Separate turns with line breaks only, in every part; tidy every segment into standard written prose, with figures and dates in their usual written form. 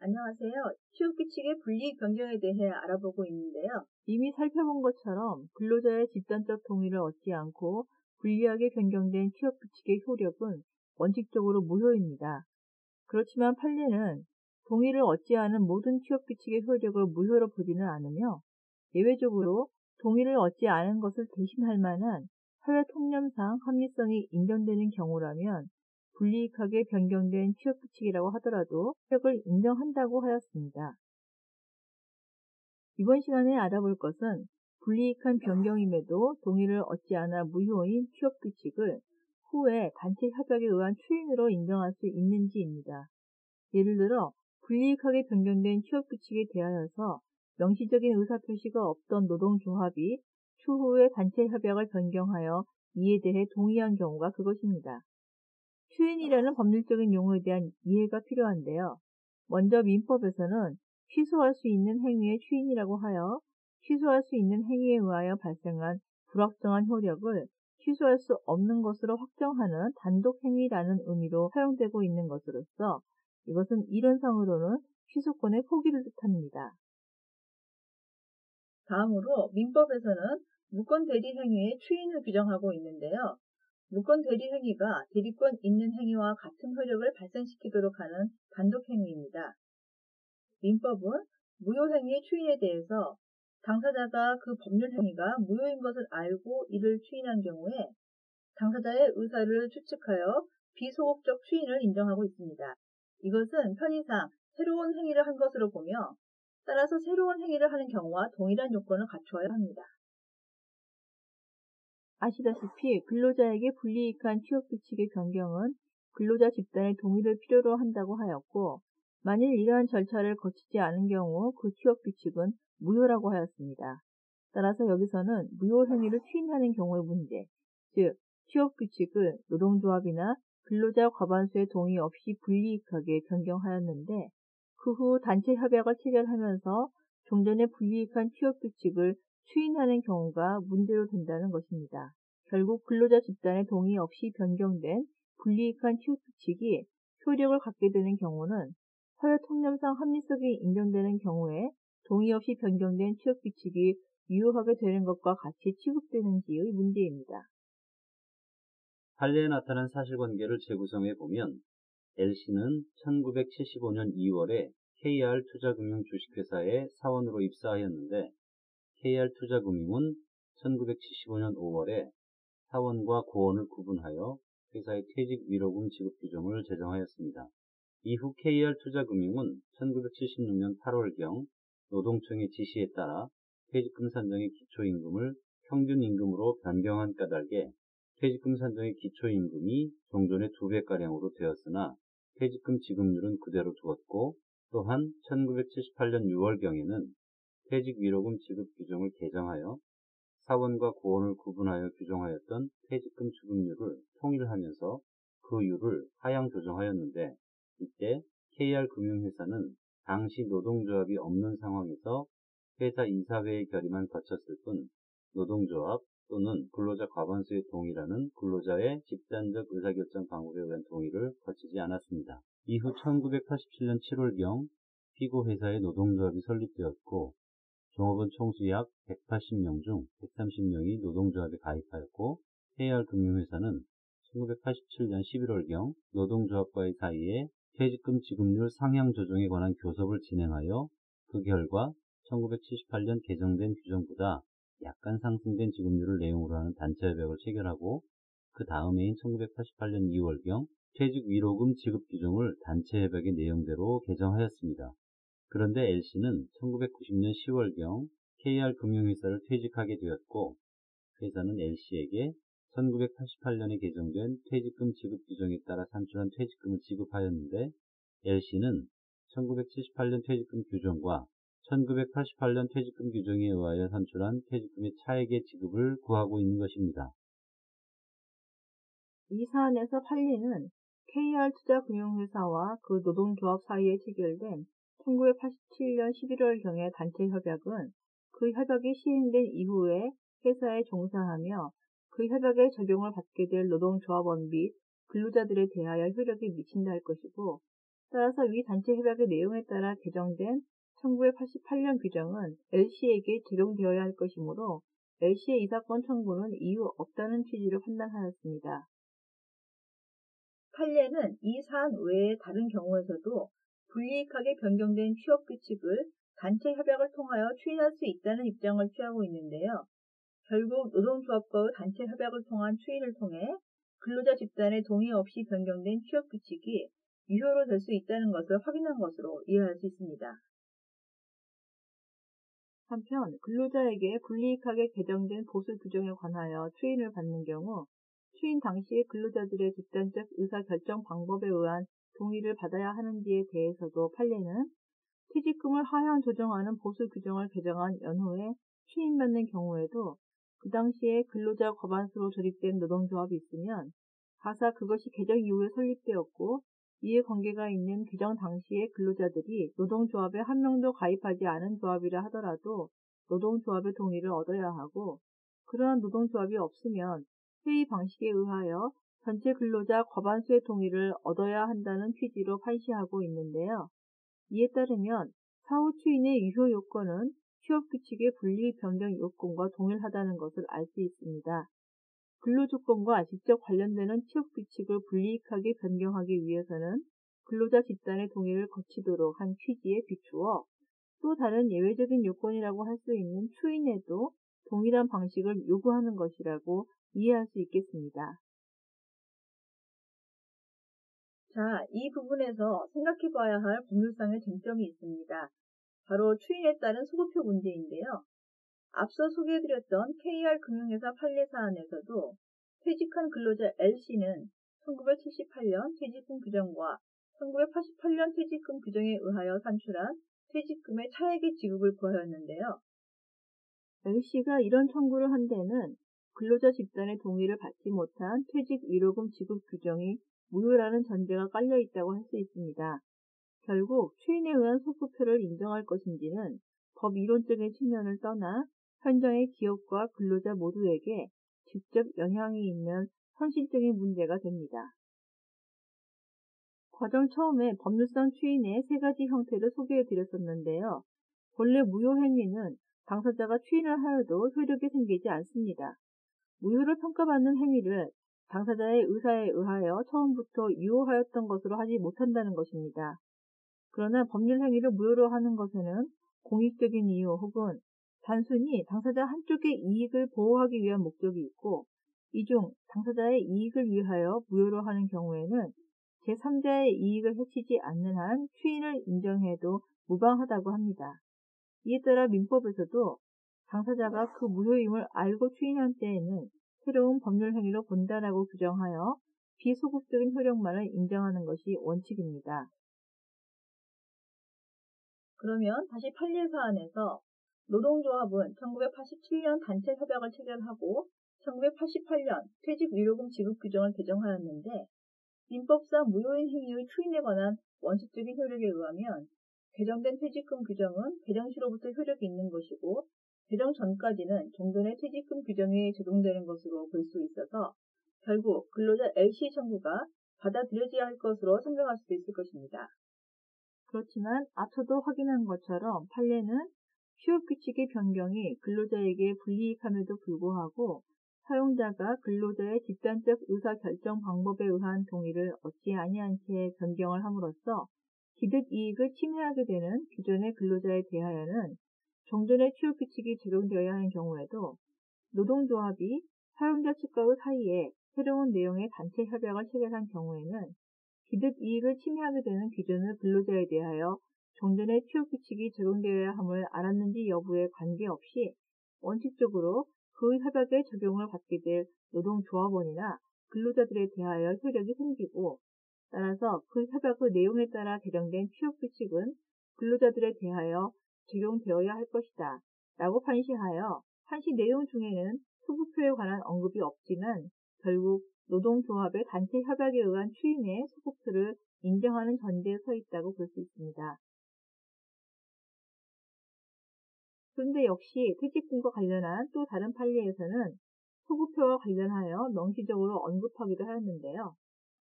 안녕하세요. 취업규칙의 분리 변경에 대해 알아보고 있는데요.
이미 살펴본 것처럼 근로자의 집단적 동의를 얻지 않고 불리하게 변경된 취업규칙의 효력은 원칙적으로 무효입니다. 그렇지만 판례는 동의를 얻지 않은 모든 취업규칙의 효력을 무효로 보지는 않으며 예외적으로 동의를 얻지 않은 것을 대신할 만한 사회 통념상 합리성이 인정되는 경우라면 불이익하게 변경된 취업규칙이라고 하더라도 효력을 인정한다고 하였습니다. 이번 시간에 알아볼 것은 불이익한 변경임에도 동의를 얻지 않아 무효인 취업규칙을 후에 단체 협약에 의한 추인으로 인정할 수 있는지입니다. 예를 들어 불이익하게 변경된 취업규칙에 대하여서 명시적인 의사표시가 없던 노동조합이 추후에 단체 협약을 변경하여 이에 대해 동의한 경우가 그것입니다. 추인이라는 법률적인 용어에 대한 이해가 필요한데요. 먼저 민법에서는 취소할 수 있는 행위의 추인이라고 하여 취소할 수 있는 행위에 의하여 발생한 불확정한 효력을 취소할 수 없는 것으로 확정하는 단독행위라는 의미로 사용되고 있는 것으로서 이것은 이론상으로는 취소권의 포기를 뜻합니다.
다음으로 민법에서는 무권 대리 행위의 추인을 규정하고 있는데요. 무권 대리 행위가 대리권 있는 행위와 같은 효력을 발생시키도록 하는 단독 행위입니다. 민법은 무효 행위의 추인에 대해서 당사자가 그 법률 행위가 무효인 것을 알고 이를 추인한 경우에 당사자의 의사를 추측하여 비소극적 추인을 인정하고 있습니다. 이것은 편의상 새로운 행위를 한 것으로 보며 따라서 새로운 행위를 하는 경우와 동일한 요건을 갖추어야 합니다.
아시다시피 근로자에게 불이익한 취업규칙의 변경은 근로자 집단의 동의를 필요로 한다고 하였고 만일 이러한 절차를 거치지 않은 경우 그 취업규칙은 무효라고 하였습니다. 따라서 여기서는 무효 행위를 추인하는 경우의 문제, 즉 취업규칙을 노동조합이나 근로자 과반수의 동의 없이 불이익하게 변경하였는데 그 후 단체 협약을 체결하면서 좀 전에 불이익한 취업규칙을 추인하는 경우가 문제로 된다는 것입니다. 결국 근로자 집단의 동의 없이 변경된 불이익한 취업규칙이 효력을 갖게 되는 경우는 사회 통념상 합리성이 인정되는 경우에 동의 없이 변경된 취업규칙이 유효하게 되는 것과 같이 취급되는지의 문제입니다.
판례에 나타난 사실관계를 재구성해 보면 L씨는 1975년 2월에 KR투자금융 주식회사에 사원으로 입사하였는데 KR투자금융은 1975년 5월에 사원과 고원을 구분하여 회사의 퇴직 위로금 지급 규정을 제정하였습니다. 이후 KR투자금융은 1976년 8월경 노동청의 지시에 따라 퇴직금 산정의 기초임금을 평균임금으로 변경한 까닭에 퇴직금 산정의 기초임금이 종전의 2배가량으로 되었으나 퇴직금 지급률은 그대로 두었고 또한 1978년 6월경에는 퇴직 위로금 지급 규정을 개정하여 사원과 고원을 구분하여 규정하였던 퇴직금 지급률을 통일하면서 그 율을 하향 조정하였는데 이때 KR금융회사는 당시 노동조합이 없는 상황에서 회사 이사회의 결의만 거쳤을 뿐 노동조합 또는 근로자 과반수의 동의라는 근로자의 집단적 의사결정 방법에 의한 동의를 거치지 않았습니다. 이후 1987년 7월경 피고 회사의 노동조합이 설립되었고 종업원 총수 약 180명 중 130명이 노동조합에 가입하였고 KR금융회사는 1987년 11월경 노동조합과의 사이에 퇴직금 지급률 상향 조정에 관한 교섭을 진행하여 그 결과 1978년 개정된 규정보다 약간 상승된 지급률을 내용으로 하는 단체 협약을 체결하고 그 다음 해인 1988년 2월경 퇴직 위로금 지급 규정을 단체 협약의 내용대로 개정하였습니다. 그런데 L씨는 1990년 10월경 KR금융회사를 퇴직하게 되었고 회사는 L씨에게 1988년에 개정된 퇴직금 지급 규정에 따라 산출한 퇴직금을 지급하였는데 L씨는 1978년 퇴직금 규정과 1988년 퇴직금 규정에 의하여 산출한 퇴직금의 차액의 지급을 구하고 있는 것입니다.
이 사안에서 판례는 KR투자금융회사와 그 노동조합 사이에 체결된 1987년 11월경의 단체 협약은 그 협약이 시행된 이후에 회사에 종사하며 그 협약의 적용을 받게 될 노동조합원 및 근로자들에 대하여 효력이 미친다 할 것이고 따라서 위 단체 협약의 내용에 따라 개정된 1988년 규정은 LC에게 적용되어야 할 것이므로 LC의 이 사건 청구는 이유 없다는 취지로 판단하였습니다.
판례는 이 사안 외의 다른 경우에서도 불이익하게 변경된 취업규칙을 단체 협약을 통하여 추인할 수 있다는 입장을 취하고 있는데요. 결국 노동조합과의 단체 협약을 통한 추인을 통해 근로자 집단의 동의 없이 변경된 취업규칙이 유효로 될 수 있다는 것을 확인한 것으로 이해할 수 있습니다.
한편 근로자에게 불이익하게 개정된 보수 규정에 관하여 추인을 받는 경우 추인 당시에 근로자들의 집단적 의사결정 방법에 의한 동의를 받아야 하는지에 대해서도 판례는 퇴직금을 하향 조정하는 보수 규정을 개정한 연후에 추인받는 경우에도 그 당시에 근로자 과반수로 조립된 노동조합이 있으면 가사 그것이 개정 이후에 설립되었고 이해관계가 있는 개정 당시의 근로자들이 노동조합에 한 명도 가입하지 않은 조합이라 하더라도 노동조합의 동의를 얻어야 하고 그러한 노동조합이 없으면 회의 방식에 의하여 전체 근로자 과반수의 동의를 얻어야 한다는 취지로 판시하고 있는데요. 이에 따르면 사후 추인의 유효 요건은 취업규칙의 분리 변경 요건과 동일하다는 것을 알 수 있습니다. 근로조건과 직접 관련되는 취업규칙을 불이익하게 변경하기 위해서는 근로자 집단의 동의를 거치도록 한 취지에 비추어 또 다른 예외적인 요건이라고 할 수 있는 추인에도 동일한 방식을 요구하는 것이라고 이해할 수 있겠습니다.
자, 이 부분에서 생각해 봐야 할 법률상의 쟁점이 있습니다. 바로 추인에 따른 소급표 문제인데요. 앞서 소개해드렸던 KR금융회사 판례 사안에서도 퇴직한 근로자 L씨는 1978년 퇴직금 규정과 1988년 퇴직금 규정에 의하여 산출한 퇴직금의 차액의 지급을 구하였는데요.
L씨가 이런 청구를 한 데는 근로자 집단의 동의를 받지 못한 퇴직위로금 지급 규정이 무효라는 전제가 깔려 있다고 할 수 있습니다. 결국 추인에 의한 소급표를 인정할 것인지는 법 이론적인 측면을 떠나 현장의 기업과 근로자 모두에게 직접 영향이 있는 현실적인 문제가 됩니다. 과정 처음에 법률상 추인의 세 가지 형태를 소개해 드렸었는데요. 본래 무효 행위는 당사자가 추인을 하여도 효력이 생기지 않습니다. 무효를 평가받는 행위를 당사자의 의사에 의하여 처음부터 유효하였던 것으로 하지 못한다는 것입니다. 그러나 법률 행위를 무효로 하는 것에는 공익적인 이유 혹은 단순히 당사자 한쪽의 이익을 보호하기 위한 목적이 있고 이 중 당사자의 이익을 위하여 무효로 하는 경우에는 제3자의 이익을 해치지 않는 한 추인을 인정해도 무방하다고 합니다. 이에 따라 민법에서도 당사자가 그 무효임을 알고 추인한 때에는 새로운 법률 행위로 본다라고 규정하여 비소급적인 효력만을 인정하는 것이 원칙입니다.
그러면 다시 판례 사안에서 노동조합은 1987년 단체 협약을 체결하고 1988년 퇴직위로금 지급 규정을 개정하였는데 민법상 무효인 행위의 추인에 관한 원칙적인 효력에 의하면 개정된 퇴직금 규정은 개정 시로부터 효력이 있는 것이고 개정 전까지는 종전의 퇴직금 규정에 적용되는 것으로 볼 수 있어서 결국 근로자 LC 청구가 받아들여져야 할 것으로 생각할 수도 있을 것입니다.
그렇지만 앞서도 확인한 것처럼 판례는 취업규칙의 변경이 근로자에게 불이익함에도 불구하고 사용자가 근로자의 집단적 의사결정 방법에 의한 동의를 얻지 아니한 채 변경을 함으로써 기득이익을 침해하게 되는 기존의 근로자에 대하여는 종전의 취업규칙이 적용되어야 하는 경우에도 노동조합이 사용자 측과의 사이에 새로운 내용의 단체 협약을 체결한 경우에는 기득이익을 침해하게 되는 기존의 근로자에 대하여 종전의 취업규칙이 적용되어야 함을 알았는지 여부에 관계없이 원칙적으로 그 협약의 적용을 받게 될 노동조합원이나 근로자들에 대하여 효력이 생기고 따라서 그 협약의 내용에 따라 개정된 취업규칙은 근로자들에 대하여 적용되어야 할 것이다 라고 판시하여 판시 내용 중에는 소급표에 관한 언급이 없지만 결국 노동조합의 단체 협약에 의한 추인의 소급표를 인정하는 전제에 서 있다고 볼 수 있습니다. 그런데 역시 퇴직금과 관련한 또 다른 판례에서는 소급표와 관련하여 명시적으로 언급하기도 하였는데요.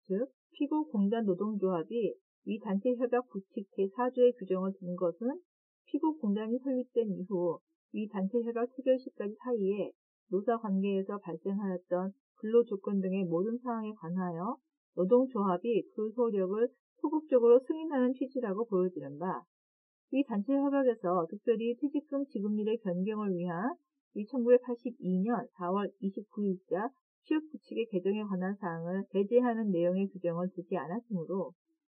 즉, 피고 공단 노동조합이 위 단체협약 구칙 제4조의 규정을 둔 것은 피고공단이 설립된 이후 위 단체협약 체결 시까지 사이에 노사관계에서 발생하였던 근로조건 등의 모든 사항에 관하여 노동조합이 그 효력을 소극적으로 승인하는 취지라고 보여지는 바, 위 단체협약에서 특별히 퇴직금 지급률의 변경을 위한 1982년 4월 29일자 취업규칙의 개정에 관한 사항을 배제하는 내용의 규정을 두지 않았으므로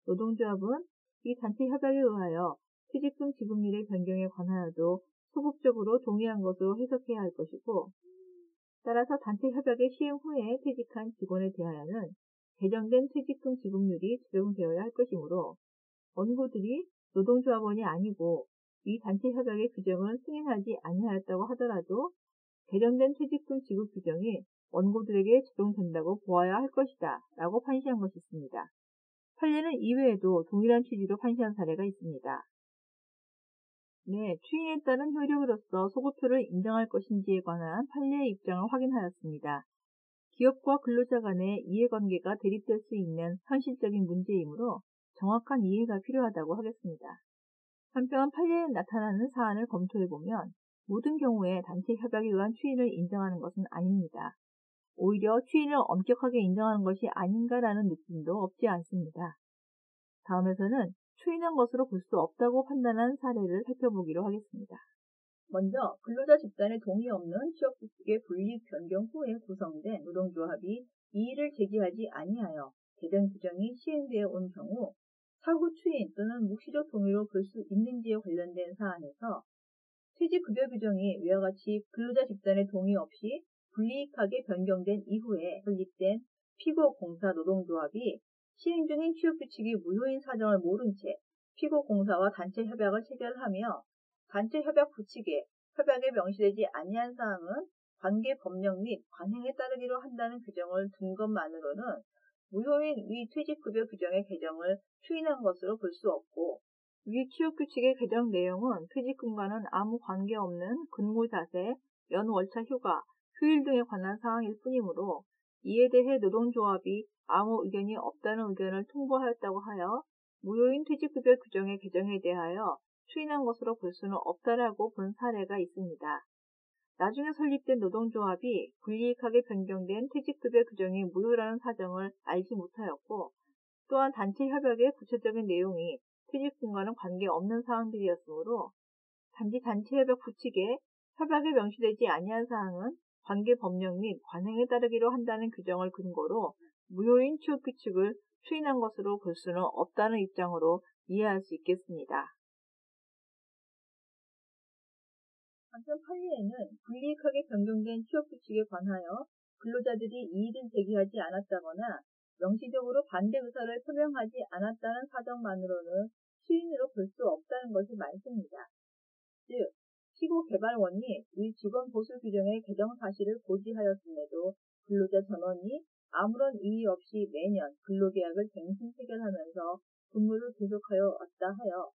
노동조합은 이 단체협약에 의하여 퇴직금 지급률의 변경에 관하여도 소극적으로 동의한 것으로 해석해야 할 것이고, 따라서 단체협약의 시행 후에 퇴직한 직원에 대하여는 개정된 퇴직금 지급률이 적용되어야 할 것이므로 원고들이 노동조합원이 아니고 이 단체협약의 규정을 승인하지 아니하였다고 하더라도 개정된 퇴직금 지급 규정이 원고들에게 적용된다고 보아야 할 것이다 라고 판시한 것이 있습니다. 판례는 이외에도 동일한 취지로 판시한 사례가 있습니다. 네, 추인에 따른 효력으로서 소급표를 인정할 것인지에 관한 판례의 입장을 확인하였습니다. 기업과 근로자 간의 이해관계가 대립될 수 있는 현실적인 문제이므로 정확한 이해가 필요하다고 하겠습니다. 한편 판례에 나타나는 사안을 검토해보면 모든 경우에 단체 협약에 의한 추인을 인정하는 것은 아닙니다. 오히려 추인을 엄격하게 인정하는 것이 아닌가라는 느낌도 없지 않습니다. 다음에서는 추인한 것으로 볼 수 없다고 판단한 사례를 살펴보기로 하겠습니다.
먼저 근로자 집단의 동의 없는 취업규칙의 분리 변경 후에 구성된 노동조합이 이의를 제기하지 아니하여 개정 규정이 시행되어 온 경우 사후 추인 또는 묵시적 동의로 볼 수 있는지에 관련된 사안에서 퇴직급여 규정이 위와 같이 근로자 집단의 동의 없이 불이익하게 변경된 이후에 설립된 피고공사 노동조합이 시행 중인 취업규칙이 무효인 사정을 모른 채 피고공사와 단체 협약을 체결하며 단체 협약 구칙에 협약에 명시되지 아니한 사항은 관계 법령 및 관행에 따르기로 한다는 규정을 둔 것만으로는 무효인 위 퇴직급여 규정의 개정을 추인한 것으로 볼 수 없고,
위 취업규칙의 개정 내용은 퇴직금과는 아무 관계없는 근무자세, 연월차 휴가, 휴일 등에 관한 사항일 뿐이므로 이에 대해 노동조합이 아무 의견이 없다는 의견을 통보하였다고 하여 무효인 퇴직급여 규정의 개정에 대하여 추인한 것으로 볼 수는 없다라고 본 사례가 있습니다. 나중에 설립된 노동조합이 불이익하게 변경된 퇴직급여 규정이 무효라는 사정을 알지 못하였고, 또한 단체 협약의 구체적인 내용이 퇴직금과는 관계없는 사항들이었으므로 단지 단체 협약 구칙에 협약에 명시되지 아니한 사항은 관계 법령 및 관행에 따르기로 한다는 규정을 근거로 무효인 취업규칙을 추인한 것으로 볼 수는 없다는 입장으로 이해할 수 있겠습니다.
한편 판례에는 불이익하게 변경된 취업규칙에 관하여 근로자들이 이의를 제기하지 않았다거나 명시적으로 반대 의사를 표명하지 않았다는 사정만으로는 추인으로 볼 수 없다는 것이 많습니다. 즉, 피고개발원이 위 직원 보수 규정의 개정 사실을 고지하였음에도 근로자 전원이 아무런 이의 없이 매년 근로계약을 갱신 체결하면서 근무를 계속하여 왔다 하여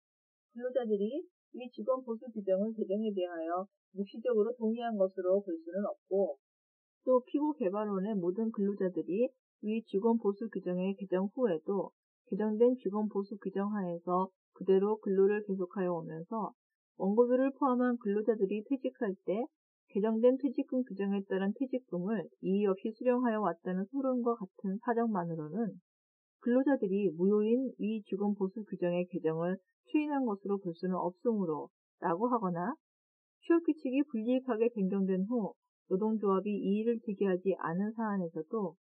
근로자들이 위 직원 보수 규정의 개정에 대하여 묵시적으로 동의한 것으로 볼 수는 없고,
또 피고개발원의 모든 근로자들이 위 직원 보수 규정의 개정 후에도 개정된 직원 보수 규정 하에서 그대로 근로를 계속하여 오면서 원고들을 포함한 근로자들이 퇴직할 때 개정된 퇴직금 규정에 따른 퇴직금을 이의 없이 수령하여 왔다는 소론과 같은 사정만으로는 근로자들이 무효인 위 직원 보수 규정의 개정을 추인한 것으로 볼 수는 없으므로 라고 하거나, 취업규칙이 불이익하게 변경된 후 노동조합이 이의를 제기하지 않은 사안에서도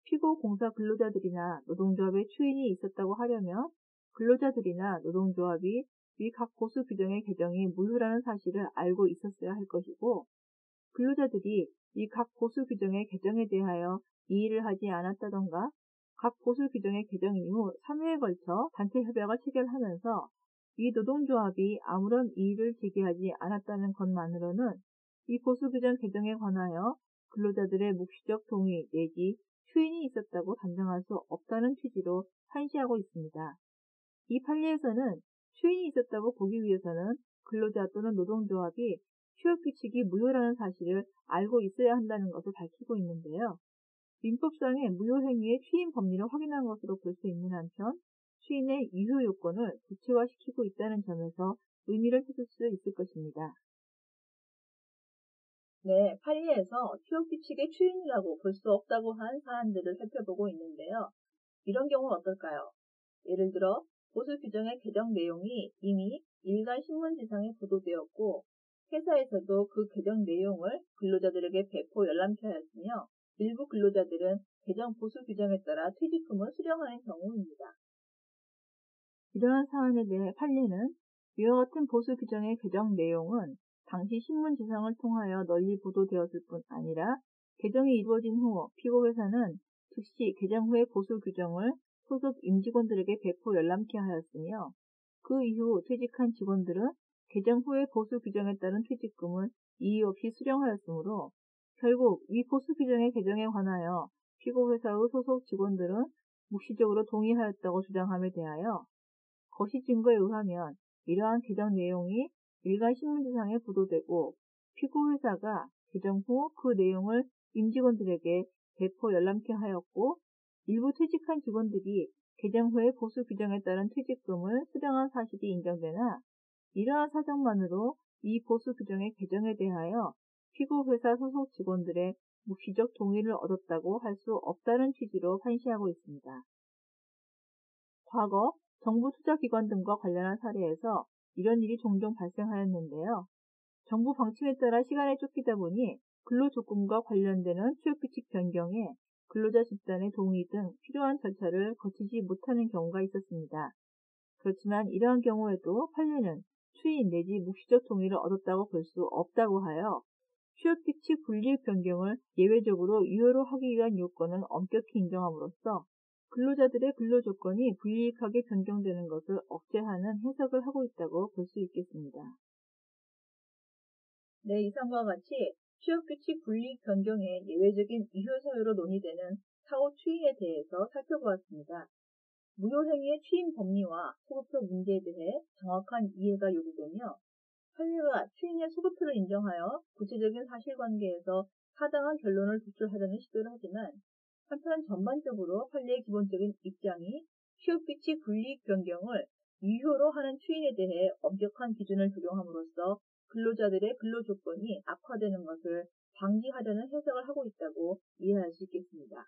피고공사 근로자들이나 노동조합의 추인이 있었다고 하려면 근로자들이나 노동조합이 위 각 보수 규정의 개정이 무효라는 사실을 알고 있었어야 할 것이고, 근로자들이 이 각 보수 규정의 개정에 대하여 이의를 하지 않았다던가 각 보수 규정의 개정 이후 3회에 걸쳐 단체 협약을 체결하면서 이 노동조합이 아무런 이의를 제기하지 않았다는 것만으로는 이 보수 규정 개정에 관하여 근로자들의 묵시적 동의 내지 추인이 있었다고 단정할 수 없다는 취지로 판시하고 있습니다. 이 판례에서는 추인이 있었다고 보기 위해서는 근로자 또는 노동조합이 취업규칙이 무효라는 사실을 알고 있어야 한다는 것을 밝히고 있는데요. 민법상의 무효행위의 추인 법리를 확인한 것으로 볼 수 있는 한편 추인의 유효 요건을 구체화시키고 있다는 점에서 의미를 찾을 수 있을 것입니다.
네, 판례에서 취업규칙의 추인이라고 볼 수 없다고 한 사안들을 살펴보고 있는데요. 이런 경우는 어떨까요? 예를 들어 보수 규정의 개정 내용이 이미 일간 신문지상에 보도되었고 회사에서도 그 개정 내용을 근로자들에게 배포 열람케 하였으며 일부 근로자들은 개정 보수 규정에 따라 퇴직금을 수령하는 경우입니다.
이러한 사안에 대해 판례는 이와 같은 보수 규정의 개정 내용은 당시 신문지상을 통하여 널리 보도되었을 뿐 아니라 개정이 이루어진 후 피고회사는 즉시 개정 후의 보수 규정을 소속 임직원들에게 배포 열람케 하였으며 그 이후 퇴직한 직원들은 개정 후의 보수 규정에 따른 퇴직금을 이의 없이 수령하였으므로 결국 이 보수 규정의 개정에 관하여 피고회사의 소속 직원들은 묵시적으로 동의하였다고 주장함에 대하여 거시 증거에 의하면 이러한 개정 내용이 일간 신문지상에 보도되고 피고회사가 개정 후 그 내용을 임직원들에게 배포 열람케 하였고 일부 퇴직한 직원들이 개정 후의 보수 규정에 따른 퇴직금을 수령한 사실이 인정되나 이러한 사정만으로 이 보수 규정의 개정에 대하여 피고회사 소속 직원들의 묵시적 동의를 얻었다고 할 수 없다는 취지로 판시하고 있습니다. 과거 정부 투자기관 등과 관련한 사례에서 이런 일이 종종 발생하였는데요. 정부 방침에 따라 시간에 쫓기다 보니 근로조건과 관련되는 취업규칙 변경에 근로자 집단의 동의 등 필요한 절차를 거치지 못하는 경우가 있었습니다. 그렇지만 이러한 경우에도 판례는 추인 내지 묵시적 동의를 얻었다고 볼 수 없다고 하여 취업규칙 불이익 변경을 예외적으로 유효로 하기 위한 요건은 엄격히 인정함으로써 근로자들의 근로조건이 불이익하게 변경되는 것을 억제하는 해석을 하고 있다고 볼 수 있겠습니다.
네, 이상과 같이 취업규칙 불이익 변경의 예외적인 유효 사유로 논의되는 사후 추인에 대해서 살펴보았습니다. 무효행위의 추인 법리와 소급표 문제에 대해 정확한 이해가 요구되며 판례가 추인의 소급표를 인정하여 구체적인 사실관계에서 타당한 결론을 도출하려는 시도를 하지만 한편 전반적으로 판례의 기본적인 입장이 취업규칙 불이익 변경을 유효로 하는 추인에 대해 엄격한 기준을 적용함으로써 근로자들의 근로조건이 악화되는 것을 방지하려는 해석을 하고 있다고 이해할 수 있겠습니다.